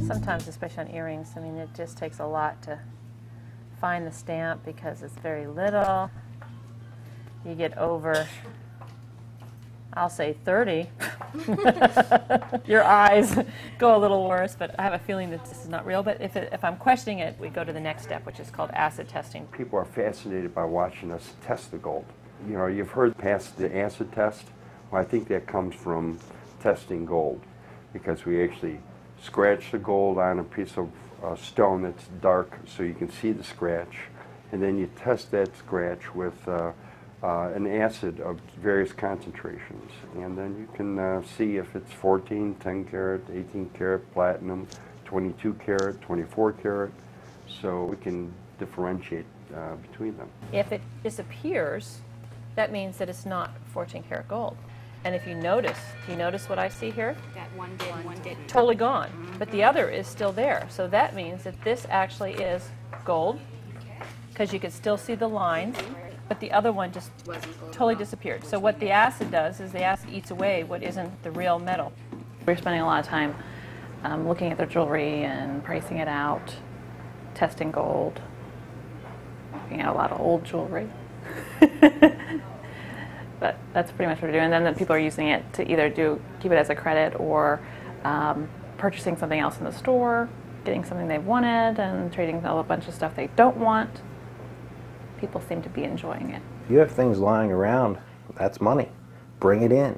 Sometimes, especially on earrings, I mean, it just takes a lot to find the stamp because it's very little. You get over, I'll say 30. Your eyes go a little worse, but I have a feeling that this is not real. But if I'm questioning it, we go to the next step, which is called acid testing. People are fascinated by watching us test the gold. You know, you've heard pass the acid test. Well, I think that comes from testing gold, because we actually scratch the gold on a piece of stone that's dark so you can see the scratch, and then you test that scratch with an acid of various concentrations, and then you can see if it's 14, 10 karat, 18 karat, platinum, 22 karat, 24 karat, so we can differentiate between them. If it disappears, that means that it's not 14 karat gold. And if you notice what I see here? That one did, one didn't. Totally gone. But the other is still there. So that means that this actually is gold, because you can still see the lines, but the other one just totally disappeared. So what the acid does is the acid eats away what isn't the real metal. We're spending a lot of time looking at their jewelry and pricing it out, testing gold, looking at a lot of old jewelry. But that's pretty much what we're doing. And then people are using it to either keep it as a credit or purchasing something else in the store, getting something they've wanted, and trading a bunch of stuff they don't want. People seem to be enjoying it. If you have things lying around, that's money. Bring it in.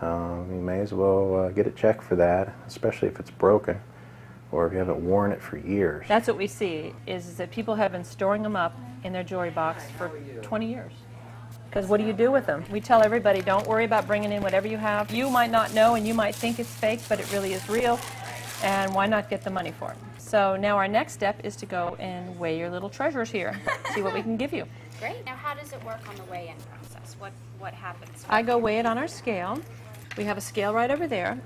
You may as well get a check for that, especially if it's broken or if you haven't worn it for years. That's what we see, is that people have been storing them up in their jewelry box for 20 years. Because what do you do with them? We tell everybody, don't worry about bringing in whatever you have. You might not know and you might think it's fake, but it really is real. And why not get the money for it? So now our next step is to go and weigh your little treasures here. See what we can give you. Great. Now how does it work on the weigh-in process? What happens? I go weigh it on our scale. We have a scale right over there.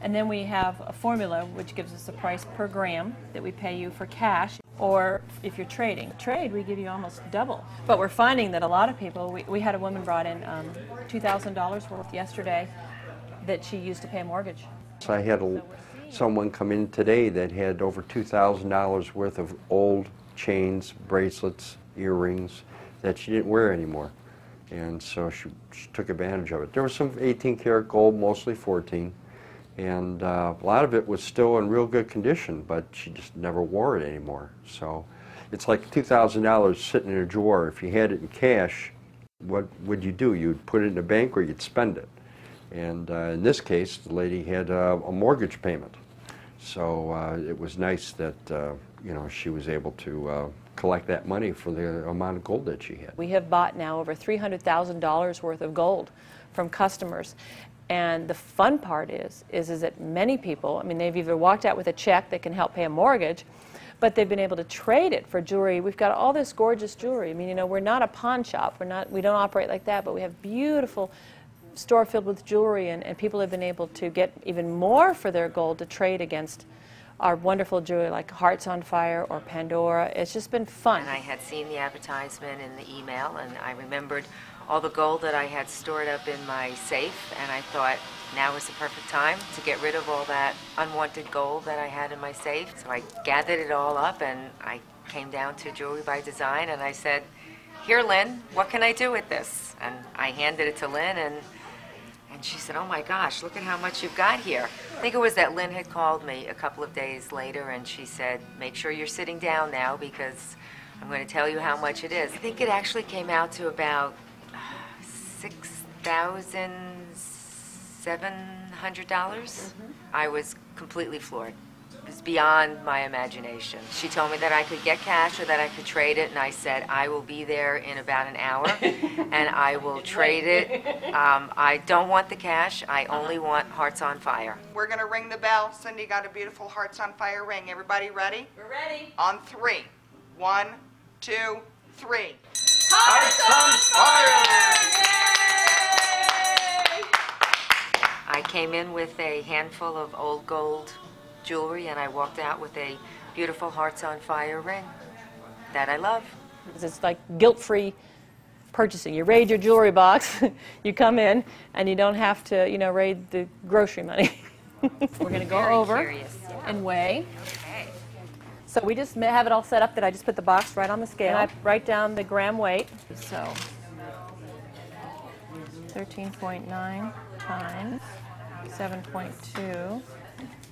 And then we have a formula which gives us a price per gram that we pay you for cash, or if you're trading. Trade, we give you almost double. But we're finding that a lot of people, we had a woman brought in $2,000 worth yesterday that she used to pay a mortgage. So I had someone come in today that had over $2,000 worth of old chains, bracelets, earrings that she didn't wear anymore. And so she took advantage of it. There was some 18 karat gold, mostly 14. And a lot of it was still in real good condition, but she just never wore it anymore. So it's like $2,000 sitting in a drawer. If you had it in cash, what would you do? You'd put it in a bank or you'd spend it. And in this case, the lady had a mortgage payment. So it was nice that you know, she was able to collect that money for the amount of gold that she had. We have bought now over $300,000 worth of gold from customers. And the fun part is that many people, I mean, they've either walked out with a check that can help pay a mortgage, but they've been able to trade it for jewelry. We've got all this gorgeous jewelry. I mean, you know, we're not a pawn shop. We don't operate like that, but we have beautiful store filled with jewelry, and people have been able to get even more for their gold to trade against our wonderful jewelry like Hearts on Fire or Pandora. It's just been fun. And I had seen the advertisement in the email, and I remembered all the gold that I had stored up in my safe, and I thought now was the perfect time to get rid of all that unwanted gold that I had in my safe. So I gathered it all up, and I came down to Jewelry by Design, and I said, "Here, Lynn, what can I do with this?" And I handed it to Lynn, and she said, "Oh my gosh, look at how much you've got here." I think it was that Lynn had called me a couple of days later, and she said, "Make sure you're sitting down now because I'm going to tell you how much it is." I think it actually came out to about $6,700. I was completely floored. It was beyond my imagination. She told me that I could get cash or that I could trade it, and I said, I will be there in about an hour, and I will trade it. I don't want the cash. I only want Hearts on Fire. We're going to ring the bell. Cindy got a beautiful Hearts on Fire ring. Everybody ready? We're ready. On three. 1, 2, 3. Hearts on Fire! I came in with a handful of old gold jewelry, and I walked out with a beautiful Hearts on Fire ring that I love. It's like guilt-free purchasing. You raid your jewelry box, you come in, and you don't have to, you know, raid the grocery money. We're going to go Very over curious. Yeah. and weigh. Okay. So we just have it all set up that I just put the box right on the scale. And I write down the gram weight. So 13.9 times 7.2.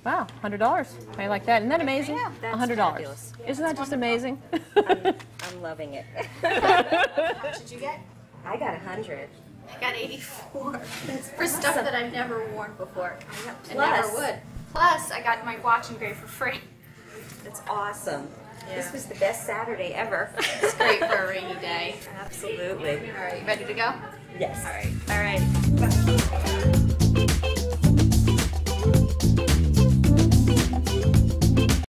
Wow, $100. I like that. Isn't that amazing? Yeah, that's $100. fabulous. Isn't that just amazing? I'm loving it. How much did you get? I got 100. I got 84 for stuff that I've never worn before. And Plus- never would. Plus, I got my watch engraved for free. That's awesome. Yeah. This was the best Saturday ever. It's great for a rainy day. Absolutely. All right, you ready to go? Yes. All right.